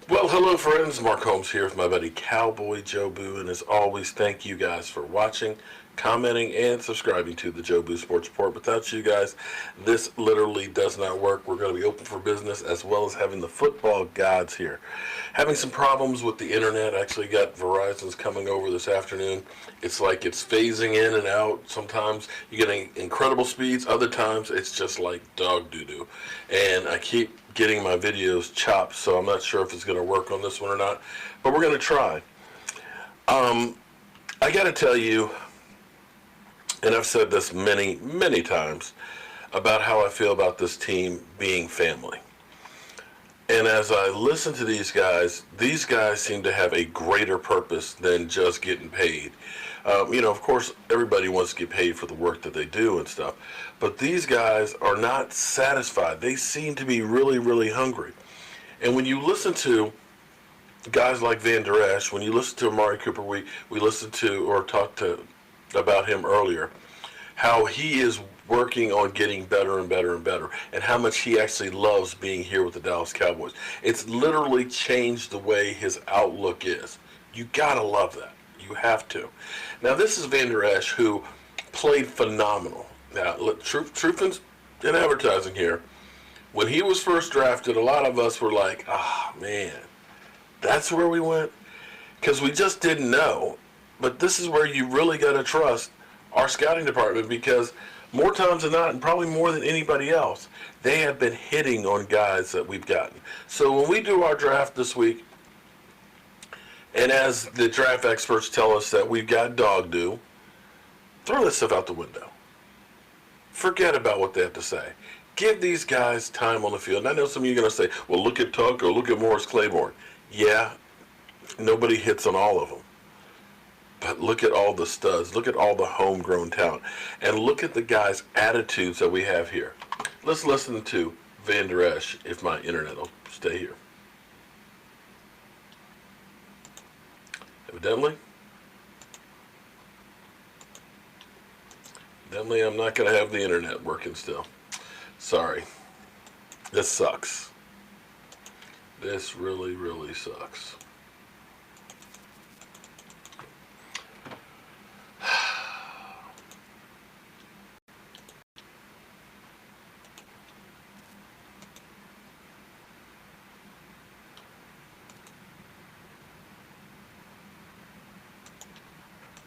Well, hello friends, Mark Holmes here with my buddy Cowboy Joe Boo, and as always, thank you guys for watching, commenting, and subscribing to the Joe Boo Sports Report. Without you guys, this literally does not work. We're going to be open for business, as well as having the football gods here. Having some problems with the internet. I actually got Verizon's coming over this afternoon. It's like it's phasing in and out. Sometimes you get incredible speeds, other times it's just like dog doo-doo. And I keep getting my videos chopped, so I'm not sure if it's going to work on this one or not, but we're going to try. I got to tell you, and I've said this many, many times, about how I feel about this team being family. And as I listen to these guys seem to have a greater purpose than just getting paid. Of course, everybody wants to get paid for the work that they do and stuff. But these guys are not satisfied. They seem to be really, really hungry. And when you listen to guys like Vander Esch, when you listen to Amari Cooper, we listened to or talked about him earlier, how he is working on getting better and better and better, and how much he actually loves being here with the Dallas Cowboys. It's literally changed the way his outlook is. You gotta love that. You have to. Now, this is Vander Esch, who played phenomenal. Now, truth in advertising here, when he was first drafted, a lot of us were like, man, that's where we went? Because we just didn't know. But this is where you really got to trust our scouting department, because more times than not, and probably more than anybody else, they have been hitting on guys that we've gotten. So when we do our draft this week, and as the draft experts tell us that we've got dog do, throw this stuff out the window. Forget about what they have to say. Give these guys time on the field. And I know some of you are going to say, well, look at Tuck or look at Morris Claiborne. Yeah, nobody hits on all of them. But look at all the studs. Look at all the homegrown talent. And look at the guys' attitudes that we have here. Let's listen to Vander Esch, if my internet will stay here. Evidently, I'm not going to have the internet working still. Sorry. This sucks. This really, really sucks.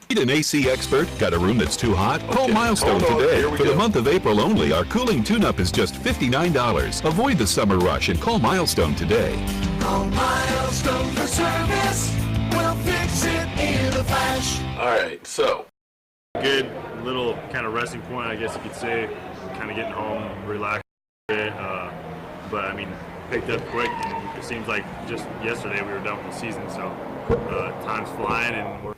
Need an AC expert? Got a room that's too hot? Call Okay, Milestone hold on, today. here we For the go. month of April only, our cooling tune-up is just $59. Avoid the summer rush and call Milestone today. Call Milestone for service. We'll fix it in a flash. All right, so Good little kind of resting point, I guess you could say. Kind of getting home, relaxed a bit. But I mean, picked up quick, and it seems like just yesterday we were done with the season. So time's flying, and we're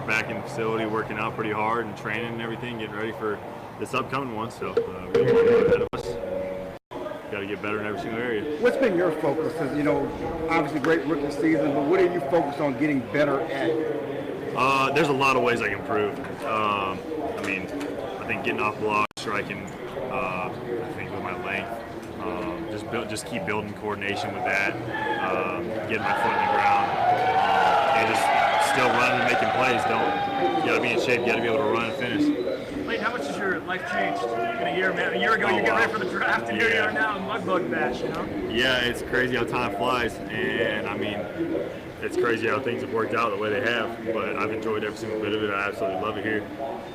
back in the facility working out pretty hard and training and everything, getting ready for this upcoming one. So we got one ahead of us. Got to get better in every single area. What's been your focus? Obviously great rookie season, but what are you focused on getting better at? There's a lot of ways I can improve. I think getting off blocks, striking, I think with my length, just keep building coordination with that, getting my foot in the ground, and just still running and making plays. You got to be in shape. You got to be able to run and finish. Wait, how much has your life changed in a year, man? A year ago, you get ready for the draft, and here you are now in Mud Bug Bash, you know? Yeah, it's crazy how time flies, and I mean, it's crazy how things have worked out the way they have, but I've enjoyed every single bit of it. I absolutely love it here.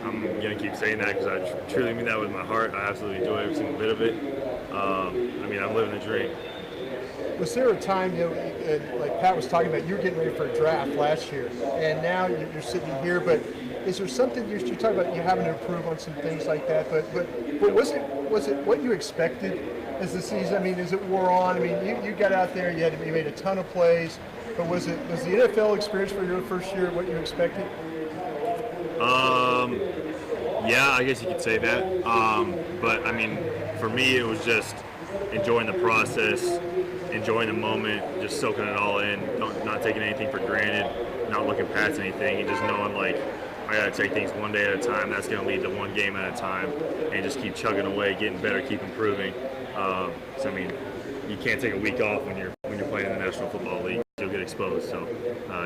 I'm going to keep saying that because I truly mean that with my heart. I absolutely enjoy every single bit of it. I'm living the dream. Was there a time, like Pat was talking about, you were getting ready for a draft last year, and now you're sitting here, but is there something you're talking about, you having to improve on some things like that, but was it what you expected as the season? I mean, as it wore on, I mean, you got out there, you made a ton of plays, but was the NFL experience for your first year what you expected? Yeah, I guess you could say that. But I mean, for me, it was just enjoying the process, enjoying the moment, just soaking it all in, not taking anything for granted, not looking past anything, and just knowing like I got to take things one day at a time. That's going to lead to one game at a time, and just keep chugging away, getting better, keep improving. So I mean, you can't take a week off when you're playing in the National Football League. You'll get exposed. So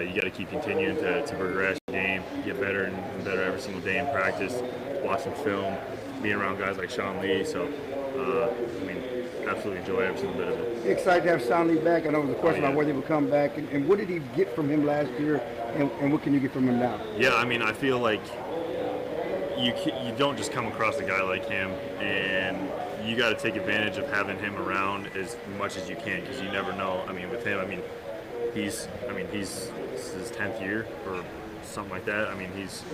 you got to keep continuing to progress your game, get better and better every single day in practice, watching film, being around guys like Sean Lee. So I mean, absolutely enjoy every single bit of it. Excited to have Sean Lee back. I know it was a question about whether he would come back, and what did he get from him last year, and what can you get from him now? Yeah, I mean, I feel like you don't just come across a guy like him, and you got to take advantage of having him around as much as you can, because you never know. I mean, with him, he's this is his 10th year or something like that. I mean, he's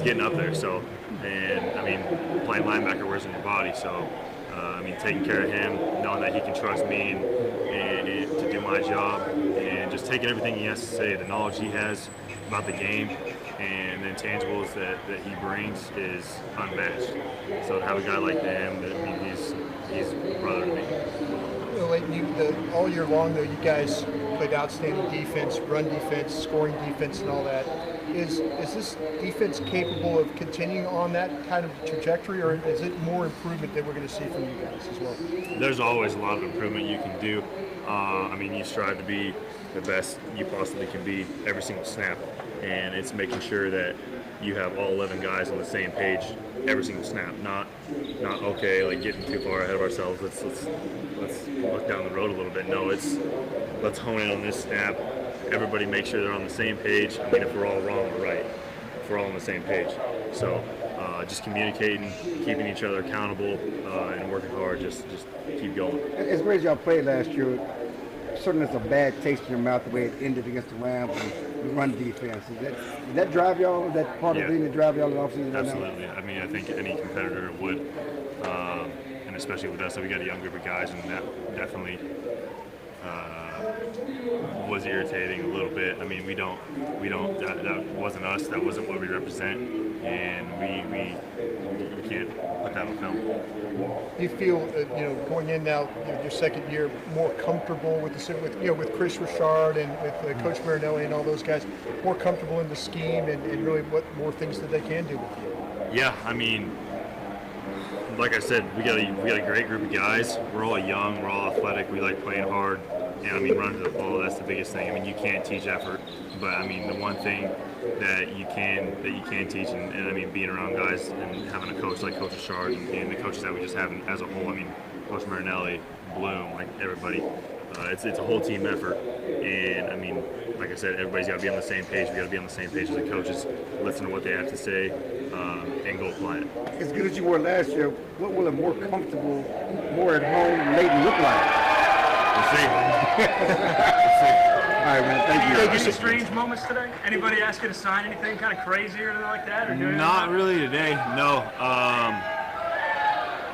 getting up there. So, and I mean, playing linebacker wears on your body. So, I mean, taking care of him, knowing that he can trust me and to do my job, and just taking everything he has to say, the knowledge he has about the game, and the intangibles that he brings is unmatched. So to have a guy like him, I mean, he's a brother to me. You know, like all year long, though, you guys played outstanding defense, run defense, scoring defense, and all that. Is this defense capable of continuing on that kind of trajectory, or is it more improvement that we're going to see from you guys as well? There's always a lot of improvement you can do. I mean, you strive to be the best you possibly can be every single snap, and it's making sure that you have all 11 guys on the same page every single snap. Not okay, like getting too far ahead of ourselves. Let's look down the road a little bit. No, it's let's hone in on this snap. Everybody make sure they're on the same page. I mean, if we're all wrong, we're right. If we're all on the same page. So just communicating, keeping each other accountable, and working hard. Just keep going. As great as y'all played last year, certainly it's a bad taste in your mouth the way it ended against the Rams and the run defense. Did that drive y'all? Is that part of the thing that drive y'all in the offseason? Absolutely. I mean, I think any competitor would, and especially with us, that we got a young group of guys, and that definitely was irritating a little bit. I mean, we don't. That wasn't us. That wasn't what we represent, and we can't put that on film. Do you feel, going in now, your second year, more comfortable with with Chris Richard and with Coach Marinelli and all those guys, more comfortable in the scheme and really what more things that they can do with you? Yeah, I mean, like I said, we got a great group of guys. We're all young, we're all athletic, we like playing hard. And I mean, running to the ball, that's the biggest thing. I mean, you can't teach effort, but I mean, the one thing that you can teach, and I mean, being around guys and having a coach like Coach Richard and the coaches that we just have as a whole. I mean, Coach Marinelli, Bloom, like everybody. It's a whole team effort, and I mean, like I said, everybody's got to be on the same page. We got to be on the same page as the coaches, listen to what they have to say, and go apply it. As good as you were last year, what will a more comfortable, more at home Leighton look like? We'll see. All right, man. Thank you. Any strange moments today? Anybody ask you to sign anything kind of crazy or anything like that? Or Not really today. No.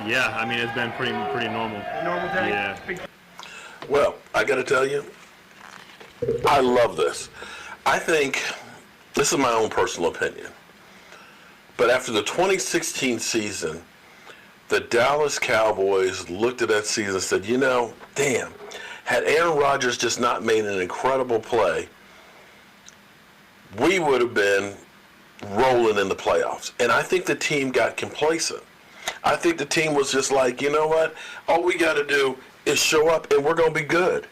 Yeah. I mean, it's been pretty normal. Normal day. Yeah. Well, I got to tell you, I love this. I think, this is my own personal opinion, but after the 2016 season, the Dallas Cowboys looked at that season and said, damn, had Aaron Rodgers just not made an incredible play, we would have been rolling in the playoffs. And I think the team got complacent. I think the team was just like, you know what? All we got to do is show up and we're going to be good.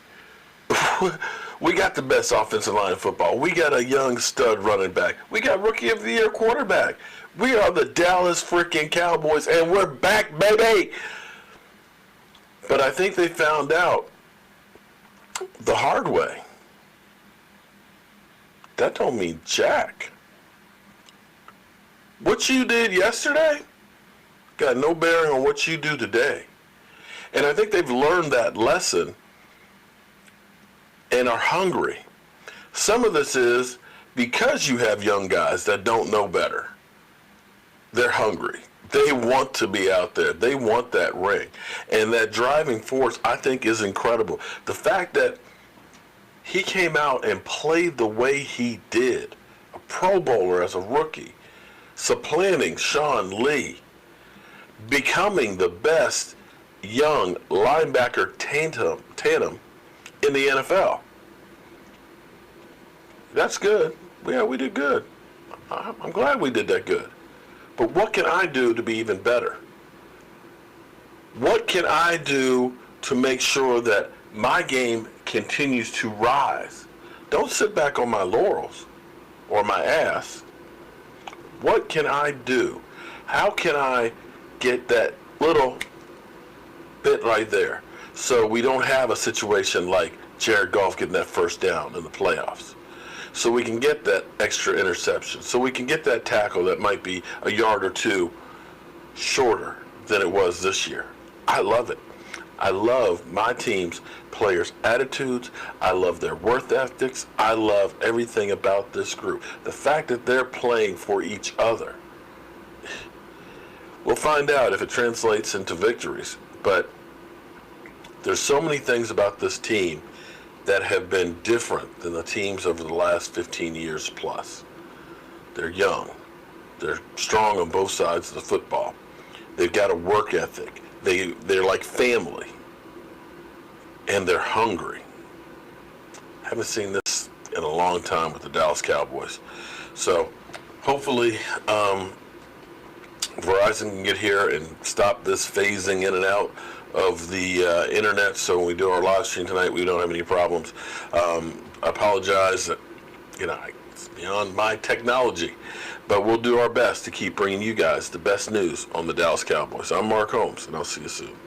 We got the best offensive line in football. We got a young stud running back. We got Rookie of the Year quarterback. We are the Dallas freaking Cowboys, and we're back, baby. But I think they found out the hard way. That don't mean jack. What you did yesterday got no bearing on what you do today. And I think they've learned that lesson and are hungry. Some of this is because you have young guys that don't know better. They're hungry. They want to be out there. They want that ring. And that driving force, I think, is incredible. The fact that he came out and played the way he did, a Pro Bowler as a rookie, supplanting Sean Lee, becoming the best young linebacker tandem in the NFL. That's good. Yeah, we did good. I'm glad we did that good. But what can I do to be even better? What can I do to make sure that my game continues to rise. Don't sit back on my laurels or my ass. What can I do? How can I get that little bit right there so we don't have a situation like Jared Goff getting that first down in the playoffs? So we can get that extra interception. So we can get that tackle that might be a yard or two shorter than it was this year. I love it. I love my team's players' attitudes. I love their work ethics. I love everything about this group. The fact that they're playing for each other. We'll find out if it translates into victories. But there's so many things about this team that have been different than the teams over the last 15 years plus. They're young. They're strong on both sides of the football. They've got a work ethic. They're like family. And they're hungry. Haven't seen this in a long time with the Dallas Cowboys. So hopefully Verizon can get here and stop this phasing in and out of the internet, so when we do our live stream tonight, we don't have any problems. I apologize that, it's beyond my technology, but we'll do our best to keep bringing you guys the best news on the Dallas Cowboys. I'm Mark Holmes, and I'll see you soon.